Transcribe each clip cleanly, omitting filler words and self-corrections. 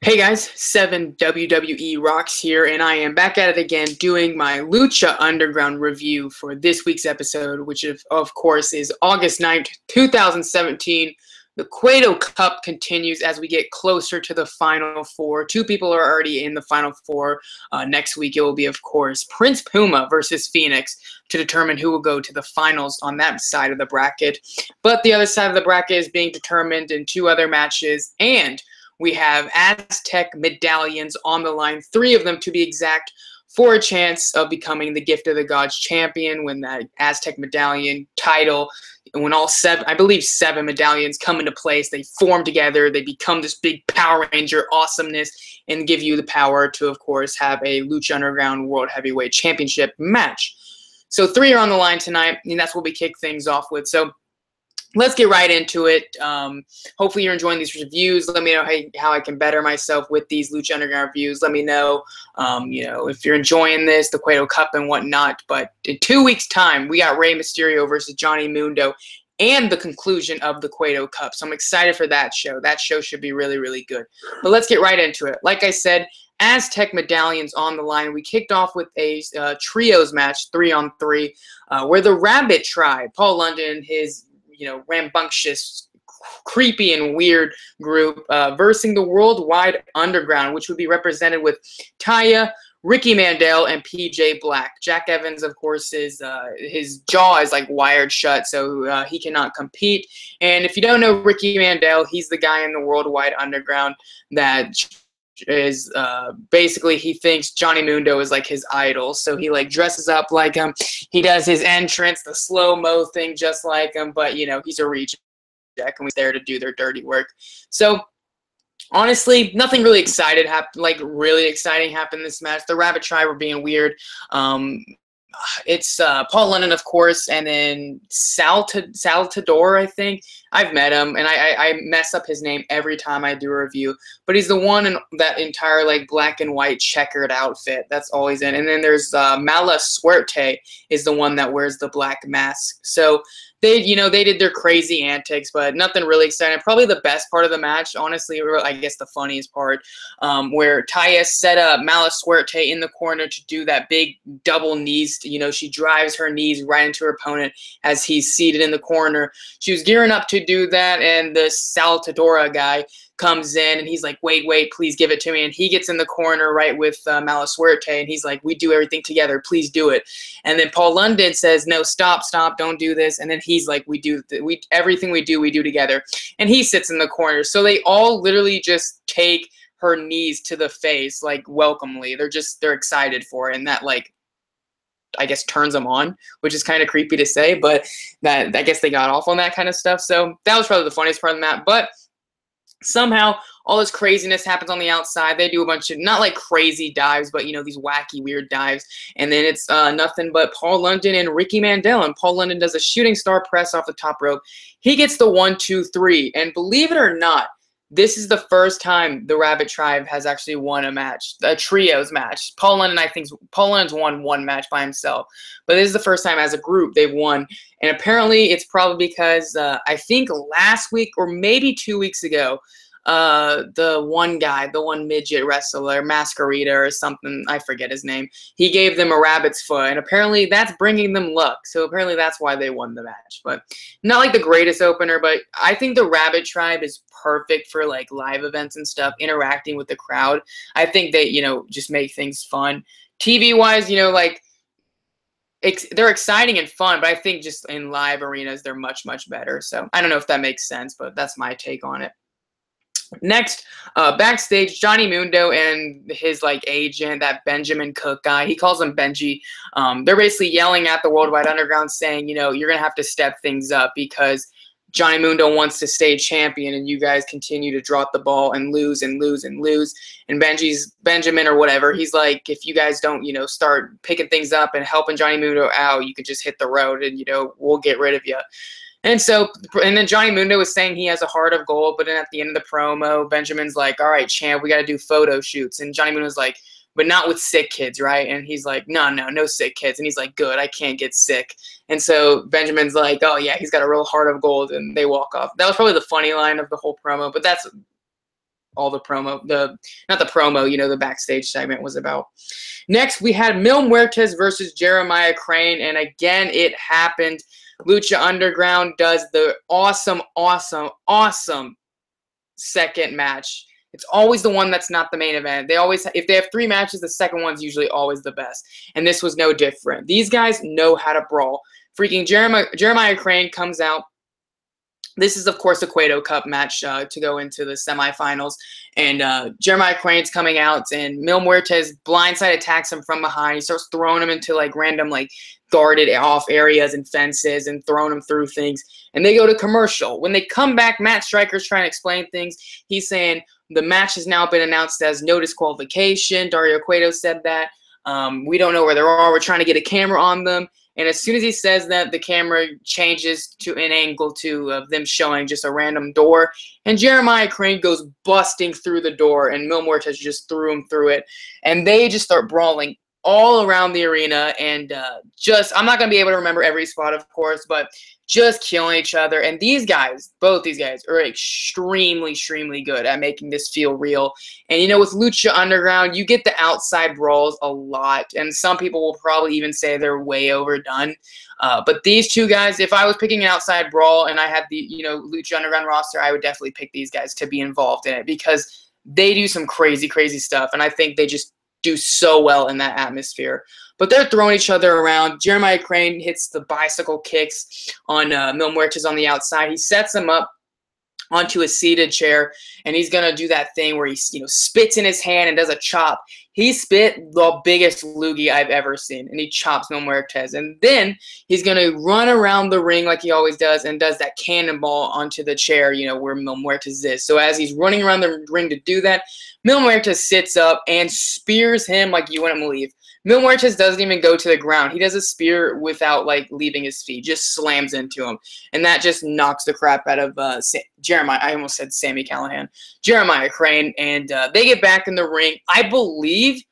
Hey guys, 7 WWE Rocks here, and I am back at it again doing my Lucha Underground review for this week's episode, which of course is August 9th, 2017. The Cueto Cup continues as we get closer to the Final Four. Two people are already in the Final Four. Next week it will be, of course, Prince Puma versus Phoenix to determine who will go to the finals on that side of the bracket. But the other side of the bracket is being determined in two other matches, and we have Aztec medallions on the line, 3 of them to be exact, for a chance of becoming the Gift of the Gods champion when that Aztec medallion title, when all 7, I believe 7 medallions come into place, they form together, they become this big Power Ranger awesomeness and give you the power to, of course, have a Lucha Underground World Heavyweight Championship match. So 3 are on the line tonight, and that's what we kick things off with. So let's get right into it. Hopefully you're enjoying these reviews. Let me know how I can better myself with these Lucha Underground reviews. Let me know, if you're enjoying this, the Cueto Cup and whatnot. But in 2 weeks' time, we got Rey Mysterio versus Johnny Mundo and the conclusion of the Cueto Cup. So I'm excited for that show. That show should be really, really good. But let's get right into it. Like I said, Aztec medallions on the line. We kicked off with a trios match, 3-on-3, where the Rabbit Tribe, Paul London, his rambunctious, creepy, and weird group versing the Worldwide Underground, which would be represented with Taya, Ricky Mandel, and PJ Black. Jack Evans, of course, is his jaw is like wired shut, so he cannot compete. And if you don't know Ricky Mandel, he's the guy in the Worldwide Underground that is basically he thinks Johnny Mundo is like his idol, so he like dresses up like him. He does his entrance, the slow-mo thing, just like him, but he's a reject and he's there to do their dirty work. So honestly, nothing really really exciting happened in this match. The Rabbit Tribe were being weird. It's Paul London, of course, and then Saltador, I think. I've met him, and I mess up his name every time I do a review. But he's the one in that entire like black and white checkered outfit. That's always in. And then there's Mala Suerte is the one that wears the black mask. So they did their crazy antics, but nothing really exciting. Probably the best part of the match, honestly, or I guess the funniest part, where Taya set up Mala Suerte in the corner to do that big double knees. She drives her knees right into her opponent as he's seated in the corner. She was gearing up to do that, and the Saltadora guy comes in and he's like, wait, please give it to me. And he gets in the corner right with Mala Suerte, and he's like, we do everything together, please do it. And then Paul London says, no, stop, don't do this. And then he's like, everything we do together. And he sits in the corner. So they all literally just take her knees to the face, like welcomely. They're excited for it. And that I guess turns them on, which is kind of creepy to say, but that I guess they got off on that kind of stuff. So that was probably the funniest part of the match. But somehow all this craziness happens on the outside. They do a bunch of not like crazy dives, but these wacky weird dives. And then it's nothing but Paul London and Ricky Mandel. And Paul London does a shooting star press off the top rope. He gets the 1, 2, 3. And believe it or not, this is the first time the Rabbit Tribe has actually won a match, a trios match. Paul London's won one match by himself, but this is the first time as a group they've won. And apparently it's probably because I think last week or maybe 2 weeks ago, the one midget wrestler, Masquerita or something, I forget his name, he gave them a rabbit's foot, and apparently that's bringing them luck. So apparently that's why they won the match. But not like the greatest opener, but I think the Rabbit Tribe is perfect for like live events and stuff, interacting with the crowd. I think they, just make things fun. TV wise, they're exciting and fun, but I think just in live arenas, they're much, much better. So I don't know if that makes sense, but that's my take on it. Next, backstage, Johnny Mundo and his agent, that Benjamin Cook guy, he calls him Benji. They're basically yelling at the Worldwide Underground saying, you're gonna have to step things up because Johnny Mundo wants to stay champion and you guys continue to drop the ball and lose and lose and lose. And Benjamin or whatever, he's like, if you guys don't, start picking things up and helping Johnny Mundo out, you could just hit the road and, we'll get rid of you. And then Johnny Mundo was saying he has a heart of gold, but then at the end of the promo, Benjamin's like, all right, champ, we got to do photo shoots. And Johnny Mundo's like, but not with sick kids, right? And he's like, no sick kids. And he's like, good, I can't get sick. And so Benjamin's like, oh, yeah, he's got a real heart of gold, and they walk off. That was probably the funny line of the whole promo, but that's all the promo, not the promo, the backstage segment was about. Next, we had Mil Muertes versus Jeremiah Crane, and again, it happened. Lucha Underground does the awesome, awesome, awesome second match. It's always the one that's not the main event. They always, if they have 3 matches, the second one's usually always the best. And this was no different. These guys know how to brawl. Freaking Jeremiah Crane comes out. This is, of course, a Cueto Cup match to go into the semifinals. And Jeremiah Crane's coming out, and Mil Muertes blindside attacks him from behind. He starts throwing him into, like, random, like, guarded off areas and fences and throwing him through things. And they go to commercial. When they come back, Matt Stryker's trying to explain things. He's saying the match has now been announced as no disqualification. Dario Cueto said that. We don't know where they are. We're trying to get a camera on them. And as soon as he says that, the camera changes to an angle to them showing just a random door. And Jeremiah Crane goes busting through the door, and Mil Muertes just threw him through it. And they just start brawling all around the arena. And I'm not going to be able to remember every spot, of course, but just killing each other. And these guys, both these guys, are extremely, extremely good at making this feel real. And, with Lucha Underground, you get the outside brawls a lot. And some people will probably even say they're way overdone. But these two guys, if I was picking an outside brawl and I had the, Lucha Underground roster, I would definitely pick these guys to be involved in it because they do some crazy, crazy stuff. And I think they just do so well in that atmosphere. But they're throwing each other around. Jeremiah Crane hits the bicycle kicks on Mil Muertes on the outside. He sets him up onto a seated chair, and he's going to do that thing where he spits in his hand and does a chop. He spit the biggest loogie I've ever seen, and he chops Mil Muertes. And then he's going to run around the ring like he always does and does that cannonball onto the chair, where Mil Muertes is. So as he's running around the ring to do that, Mil Muertes sits up and spears him like you wouldn't believe. Mil Muertes doesn't even go to the ground. He does a spear without, leaving his feet. Just slams into him. And that just knocks the crap out of Jeremiah. I almost said Sami Callihan. Jeremiah Crane. And they get back in the ring. I believe,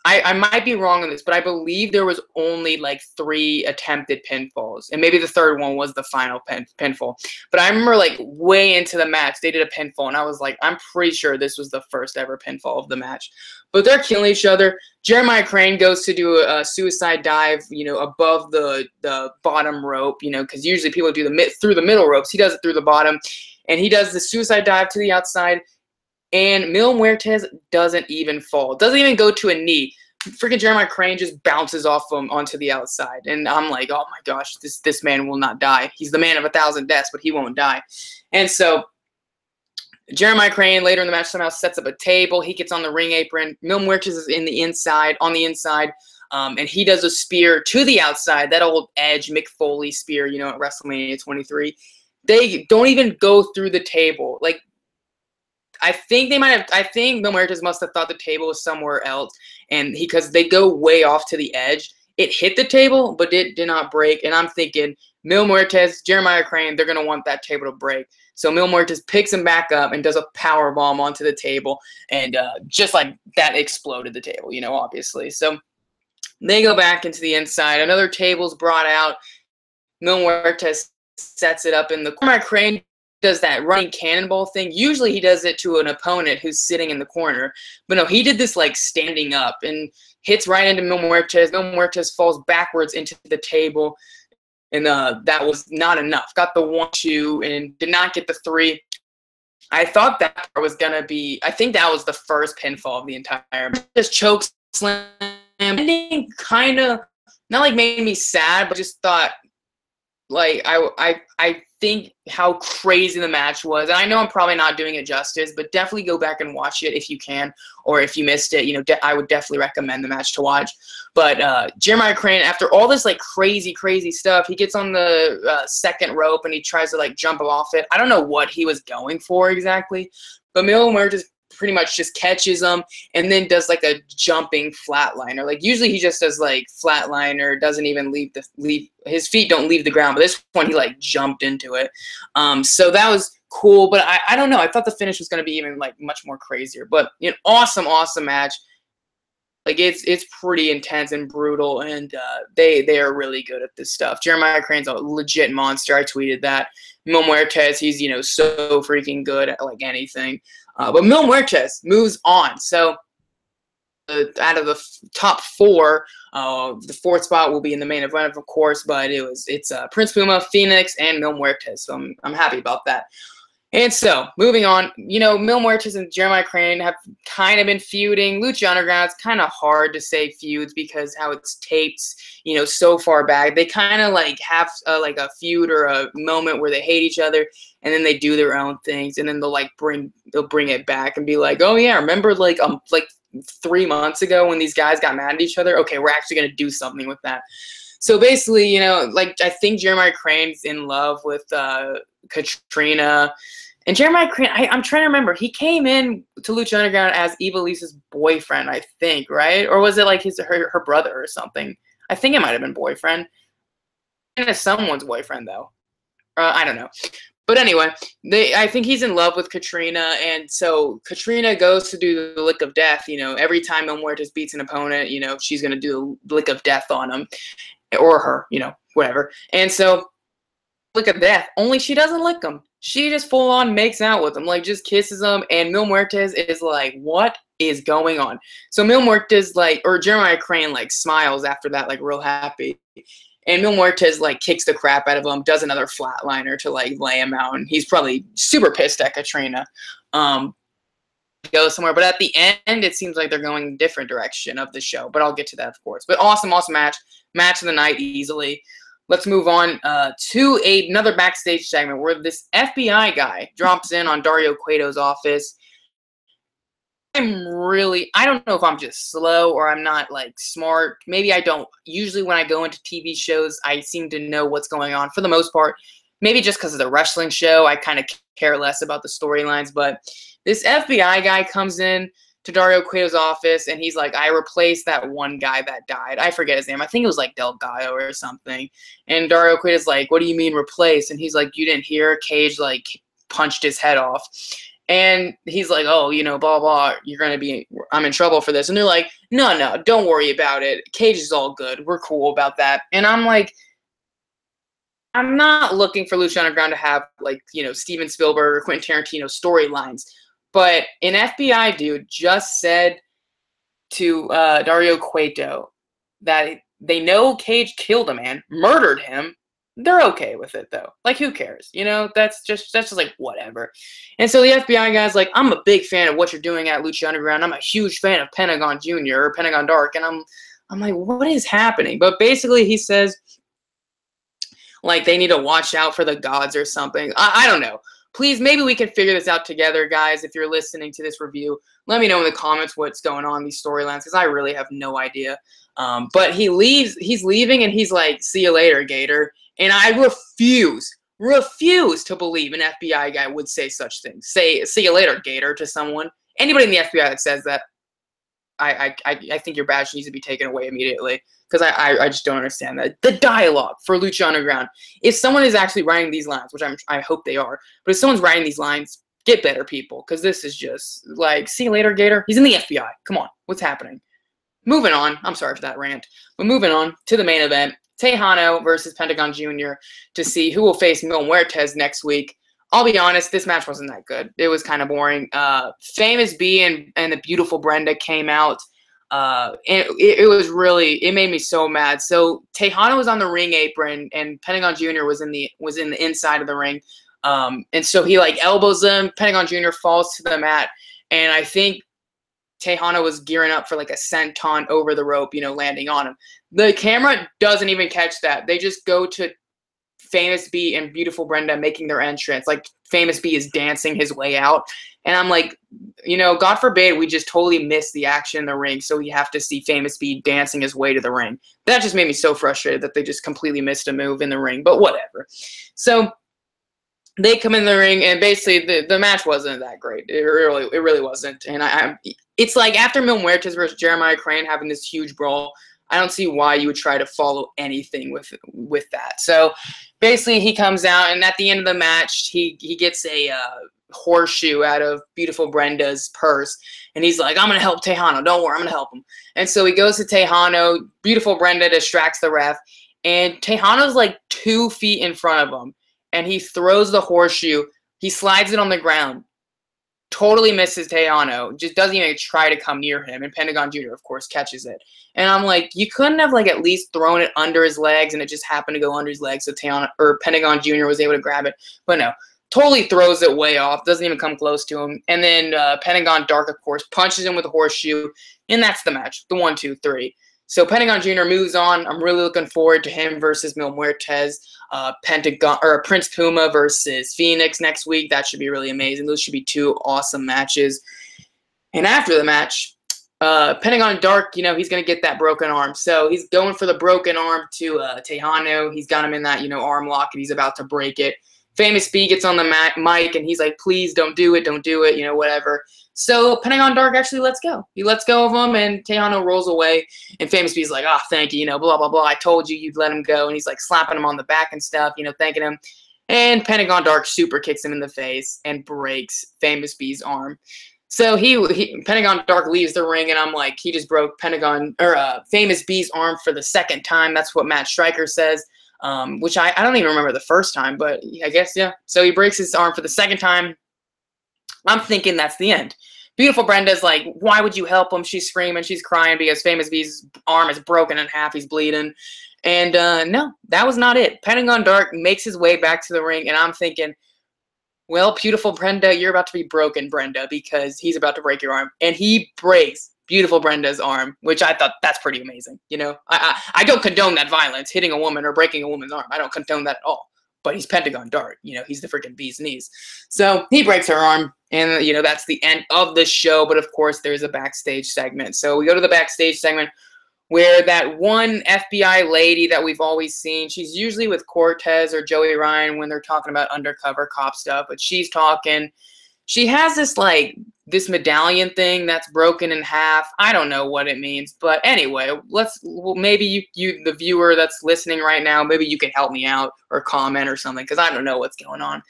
I might be wrong on this, but I believe there was only, 3 attempted pinfalls. And maybe the third one was the final pinfall. But I remember, way into the match, they did a pinfall. And I was like, I'm pretty sure this was the first ever pinfall of the match. But they're killing each other. Jeremiah Crane goes to do a suicide dive, above the bottom rope, because usually people do through the middle ropes. He does it through the bottom. And he does the suicide dive to the outside. And Mil Muertes doesn't even fall. Doesn't even go to a knee. Freaking Jeremiah Crane just bounces off him onto the outside. And I'm like, oh my gosh, this man will not die. He's the man of 1,000 deaths, but he won't die. And so Jeremiah Crane later in the match somehow sets up a table. He gets on the ring apron. Mil Muertes is on the inside, and he does a spear to the outside. That old Edge Mick Foley spear, at WrestleMania 23. They don't even go through the table. I think Mil Muertes must have thought the table was somewhere else, and because they go way off to the edge. It hit the table, but it did not break. And I'm thinking, Mil Muertes, Jeremiah Crane, they're going to want that table to break. So Mil Muertes picks him back up and does a power bomb onto the table. And just like that exploded the table, obviously. So they go back into the inside. Another table's brought out. Mil Muertes sets it up in the corner. Crane does that running cannonball thing. Usually he does it to an opponent who's sitting in the corner. But no, he did this standing up and hits right into Mil Muertes. Mil Muertes falls backwards into the table. And that was not enough. Got the 1-2 and did not get the 3. I thought that part was going to be, I think that was the first pinfall of the entire. Just choke slam. Ending kind of, not made me sad, but just thought, I think how crazy the match was. And I know I'm probably not doing it justice, but definitely go back and watch it if you can. Or if you missed it, I would definitely recommend the match to watch. But Jeremiah Crane, after all this crazy, crazy stuff, he gets on the second rope and he tries to jump off it. I don't know what he was going for exactly, but Mil Muertes pretty much just catches him and then does a jumping flatliner. Usually he just does flatliner, doesn't even leave his feet don't leave the ground, but this one he jumped into it. So that was cool, but I don't know. I thought the finish was going to be even much more crazier, but an awesome match. It's pretty intense and brutal, and they are really good at this stuff. Jeremiah Crane's a legit monster. I tweeted that. Mil Muertes, he's, so freaking good at like anything. But Mil Muertes moves on. So out of the top four, the fourth spot will be in the main event, of course, but it's Prince Puma, Phoenix, and Mil Muertes. So I'm happy about that. And so, moving on, Mil Muertes and Jeremiah Crane have kind of been feuding. Lucha Underground, it's kind of hard to say feuds because how it's taped, so far back. They kind of like have like a feud or a moment where they hate each other, and then they do their own things, and then they'll bring it back and be like, oh yeah, remember like 3 months ago when these guys got mad at each other? Okay, we're actually gonna do something with that. So basically, like I think Jeremiah Crane's in love with Katrina. And Jeremiah Crane, I'm trying to remember. He came in to Lucha Underground as Evalise's boyfriend, I think, right? Or was it like her brother or something? I think it might have been boyfriend. And as someone's boyfriend, though. I don't know. But anyway, I think he's in love with Katrina, and so Katrina goes to do the lick of death. Every time Mil Muertes beats an opponent, she's going to do the lick of death on him. Or her, whatever. And so, lick of death, only she doesn't lick him. She just full on makes out with him, like just kisses him, and Mil Muertes is like, what is going on? So Mil Muertes, or Jeremiah Crane, smiles after that, real happy. And Mil Muertes, kicks the crap out of him, does another flatliner to, lay him out, and he's probably super pissed at Katrina. Go somewhere, but at the end, it seems like they're going a different direction of the show, but I'll get to that, of course. But awesome match of the night, easily. Let's move on to another backstage segment where this FBI guy drops in on Dario Cueto's office. I don't know if I'm just slow or I'm not, smart. Maybe I don't. Usually when I go into TV shows, I seem to know what's going on for the most part. Maybe just because of the wrestling show, I kind of care less about the storylines. But this FBI guy comes in to Dario Cueto's office, and he's like, I replaced that one guy that died. I forget his name. I think it was Delgado or something. And Dario Cueto's like, what do you mean replace? And he's like, you didn't hear? Cage punched his head off. And he's like, oh, blah, blah, I'm in trouble for this. And they're like, no, don't worry about it. Cage is all good. We're cool about that. And I'm like, I'm not looking for Lucha Underground to have, Steven Spielberg or Quentin Tarantino storylines. But an FBI dude just said to Dario Cueto that they know Cage killed a man, murdered him. They're okay with it, though. Who cares? That's just whatever. And so the FBI guy's like, I'm a big fan of what you're doing at Lucha Underground. I'm a huge fan of Pentagon Jr. or Pentagon Dark. And I'm like, what is happening? But basically he says, they need to watch out for the gods or something. I don't know. Please, maybe we can figure this out together, guys. If you're listening to this review, let me know in the comments what's going on in these storylines, because I really have no idea. But he leaves. He's leaving, and he's like, see you later, Gator. And I refuse to believe an FBI guy would say such things. Say, see you later, Gator, to someone. Anybody in the FBI that says that, I think your badge needs to be taken away immediately, because I just don't understand that. The dialogue for Lucha Underground. If someone is actually writing these lines, which I hope they are, but if someone's writing these lines, get better people, because this is just see you later, Gator. He's in the FBI. Come on, what's happening? Moving on. I'm sorry for that rant, but moving on to the main event. Tejano versus Pentagon Jr. to see who will face Mil Muertes next week. I'll be honest, this match wasn't that good. It was kind of boring. Famous B and the beautiful Brenda came out. And it made me so mad. So Tejano was on the ring apron, and Pentagon Jr. was in the inside of the ring. And so he elbows him. Pentagon Jr. falls to the mat, and I think Tejano was gearing up for a senton over the rope, landing on him. The camera doesn't even catch that. They just go to Famous B and beautiful Brenda making their entrance. Famous B is dancing his way out. And I'm like, God forbid we just totally miss the action in the ring, so we have to see Famous B dancing his way to the ring. That just made me so frustrated that they just completely missed a move in the ring, but whatever. So they come in the ring, and basically the match wasn't that great. It really wasn't. And it's after Mil Muertes versus Jeremiah Crane having this huge brawl, I don't see why you would try to follow anything with that. So basically he comes out, and at the end of the match, he gets a horseshoe out of beautiful Brenda's purse, and he's like, I'm going to help Tejano. Don't worry, I'm going to help him. And so he goes to Tejano. Beautiful Brenda distracts the ref, and Tejano's 2 feet in front of him. and he throws the horseshoe. He slides it on the ground. Totally misses Tejano. Just doesn't even try to come near him. And Pentagon Jr., of course, catches it. And I'm like, you couldn't have like at least thrown it under his legs, and it just happened to go under his legs, so Pentagon Jr. was able to grab it. But no, totally throws it way off. Doesn't even come close to him. And then Pentagon Dark, of course, punches him with a horseshoe, and that's the match. The 1, 2, 3. So Pentagon Jr. moves on. I'm really looking forward to him versus Mil Muertes. Prince Puma versus Phoenix next week. That should be really amazing. Those should be 2 awesome matches. And after the match, Pentagon Dark, he's going to get that broken arm. So he's going for the broken arm to Tejano. He's got him in that, arm lock, and he's about to break it. Famous B gets on the mic, and he's like, please don't do it, whatever. So Pentagon Dark actually lets go. He lets go of him, and Tejano rolls away. And Famous B's like, thank you, blah, blah, blah. I told you you'd let him go. And he's like slapping him on the back and stuff, thanking him. And Pentagon Dark super kicks him in the face and breaks Famous B's arm. So Pentagon Dark leaves the ring, and I'm like, he just broke Famous B's arm for the second time. That's what Matt Stryker says, which I don't even remember the first time, but I guess, yeah. So he breaks his arm for the second time. I'm thinking that's the end. Beautiful Brenda's like, why would you help him? She's screaming, she's crying because Famous B's arm is broken in half. He's bleeding. And no, that was not it. Pentagon Dark makes his way back to the ring, and I'm thinking, well, beautiful Brenda, you're about to be broken, Brenda, because he's about to break your arm. And he breaks beautiful Brenda's arm, which I thought that's pretty amazing. I don't condone that violence, hitting a woman or breaking a woman's arm. I don't condone that at all. But he's Pentagon Dark. He's the freaking bee's knees. So he breaks her arm, and, that's the end of the show. But, of course, there's a backstage segment. So we go to the backstage segment where that one FBI lady that we've always seen, she's usually with Cortez or Joey Ryan when they're talking about undercover cop stuff, but she's talking. She has this medallion thing that's broken in half. I don't know what it means, but anyway, maybe you, the viewer that's listening right now, maybe you can help me out or comment or something, because I don't know what's going on.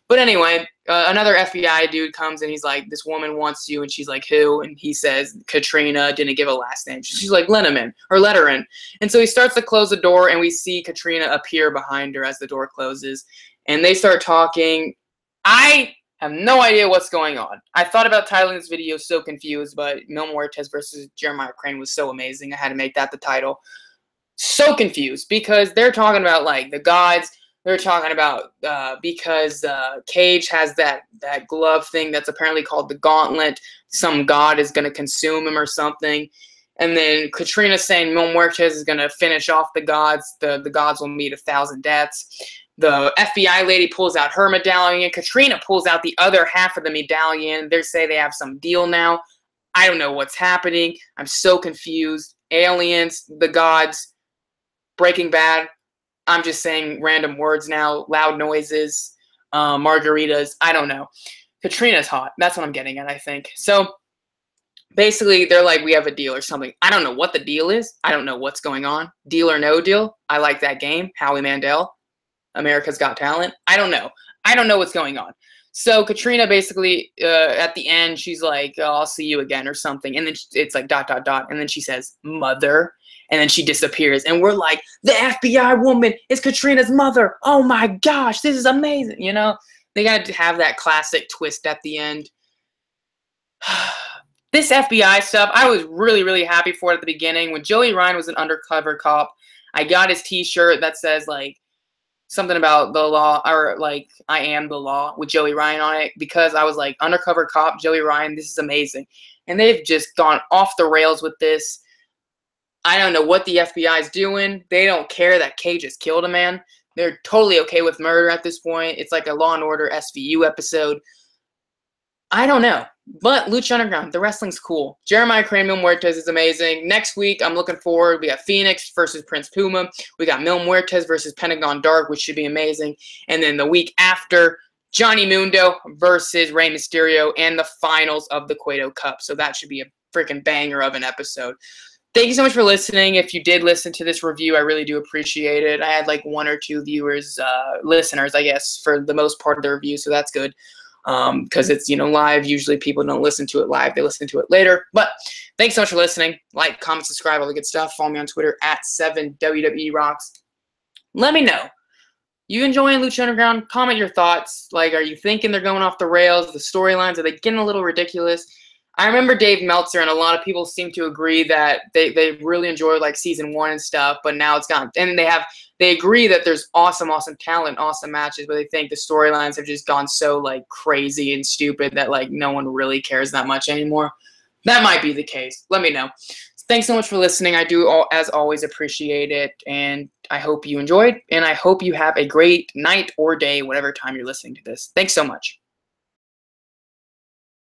But anyway, another FBI dude comes and he's like, this woman wants you, and she's like, who? And he says, Katrina, didn't give a last name. She's like, let her in. And so he starts to close the door, and we see Katrina appear behind her as the door closes, and they start talking. I have no idea what's going on. I thought about titling this video So Confused, but Mil Muertes versus Jeremiah Crane was so amazing. I had to make that the title. So confused, because they're talking about the gods. They're talking about because Cage has that glove thing that's apparently called the Gauntlet. Some god is going to consume him or something. And then Katrina's saying Mil Muertes is going to finish off the gods. The gods will meet 1,000 deaths. The FBI lady pulls out her medallion. Katrina pulls out the other half of the medallion. They say they have some deal now. I don't know what's happening. I'm so confused. Aliens, the gods, Breaking Bad. I'm just saying random words now. Loud noises, margaritas. I don't know. Katrina's hot. That's what I'm getting at, I think. So basically, they're like, we have a deal or something. I don't know what the deal is. I don't know what's going on. Deal or no deal. I like that game. Howie Mandel. America's Got Talent. I don't know. I don't know what's going on. So Katrina basically, at the end, she's like, oh, I'll see you again or something. And then it's like ... And then she says, mother. And then she disappears. And we're like, the FBI woman is Katrina's mother. Oh my gosh, this is amazing. They got to have that classic twist at the end. This FBI stuff, I was really, really happy for it at the beginning. When Joey Ryan was an undercover cop, I got his t-shirt that says something about the law, or I am the law with Joey Ryan on it, because I was like, undercover cop, Joey Ryan, this is amazing. And they've just gone off the rails with this. I don't know what the FBI is doing. They don't care that Cage has killed a man. They're totally okay with murder at this point. It's like a Law & Order SVU episode. I don't know. But Lucha Underground, the wrestling's cool. Jeremiah Crane, Mil Muertes is amazing. Next week, I'm looking forward. We got Phoenix versus Prince Puma. We got Mil Muertes versus Pentagon Dark, which should be amazing. And then the week after, Johnny Mundo versus Rey Mysterio and the finals of the Cueto Cup. So that should be a freaking banger of an episode. Thank you so much for listening. If you did listen to this review, I really do appreciate it. I had 1 or 2 viewers, listeners, I guess, for the most part of the review, so that's good. Because it's, live. Usually people don't listen to it live. They listen to it later. But thanks so much for listening. Like, comment, subscribe, all the good stuff. Follow me on Twitter at 7WWE Rocks. Let me know. you enjoying Lucha Underground? Comment your thoughts. Like, are you thinking they're going off the rails? The storylines, are they getting a little ridiculous? I remember Dave Meltzer and a lot of people seem to agree that they really enjoyed like season 1 and stuff, but now it's gone. And they agree that there's awesome talent, awesome matches, but they think the storylines have just gone so like crazy and stupid that like no one really cares that much anymore. That might be the case. Let me know. Thanks so much for listening. I do, as always, appreciate it, and I hope you enjoyed, and I hope you have a great night or day, whatever time you're listening to this. Thanks so much.